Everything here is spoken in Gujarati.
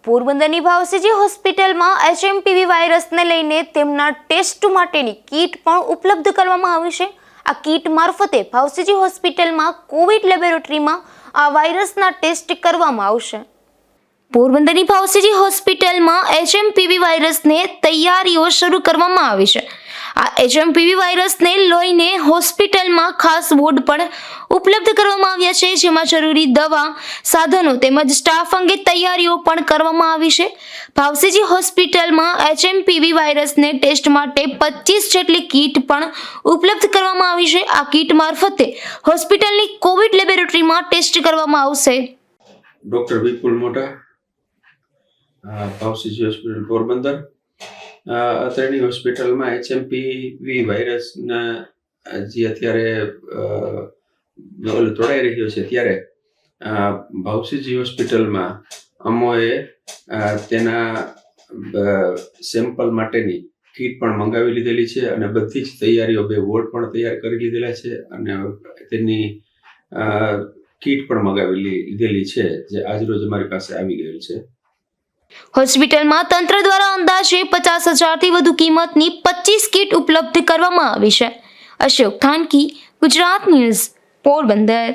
પોરબંદરની ભાવસીજી હોસ્પિટલમાં HMPV વાયરસને લઈને તેમના ટેસ્ટ માટેની કીટ પણ ઉપલબ્ધ કરવામાં આવી છે। આ કીટ મારફતે ભાવસીજી હોસ્પિટલમાં કોવિડ લેબોરેટરીમાં આ વાયરસના ટેસ્ટ કરવામાં આવશે। પોરબંદરની ભાવસીજી હોસ્પિટલમાં HMPV વાયરસને તૈયારીઓ શરૂ કરવામાં આવી છે। આ HMPV વાયરસને લઈને હોસ્પિટલમાં ખાસ વોર્ડ પણ ઉપલબ્ધ કરવામાં આવ્યા છે, જેમાં જરૂરી દવા, સાધનો તેમજ સ્ટાફ અંગે તૈયારીઓ પણ કરવામાં આવી છે। ભાવસીજી હોસ્પિટલમાં HMPV વાયરસને ટેસ્ટ માટે 25 જેટલી કીટ પણ ઉપલબ્ધ કરવામાં આવી છે। આ કીટ મારફતે હોસ્પિટલની કોવિડ લેબોરેટરીમાં ટેસ્ટ કરવામાં આવશે। ડોક્ટર વિપુલ મોટા, ભાવસીજી હોસ્પિટલ પોરબંદર। અત્રેની હોસ્પિટલમાં HMPV વાયરસના જે અત્યારે તોડાઈ રહ્યો છે, ત્યારે ભાવસીજી હોસ્પિટલમાં અમોએ તેના સેમ્પલ માટેની કીટ પણ મંગાવી લીધેલી છે અને બધી જ તૈયારીઓ 2 વોર્ડ પણ તૈયાર કરી લીધેલા છે અને તેની કીટ પણ મંગાવી લીધેલી છે, જે આજરોજ અમારી પાસે આવી ગયેલ છે। હોસ્પિટલમાં તંત્ર દ્વારા અંદાજે 50,000થી વધુ કિંમતની 25 કીટ ઉપલબ્ધ કરવામાં આવી છે। અશોક થાનકી, ગુજરાત ન્યૂઝ, પોરબંદર।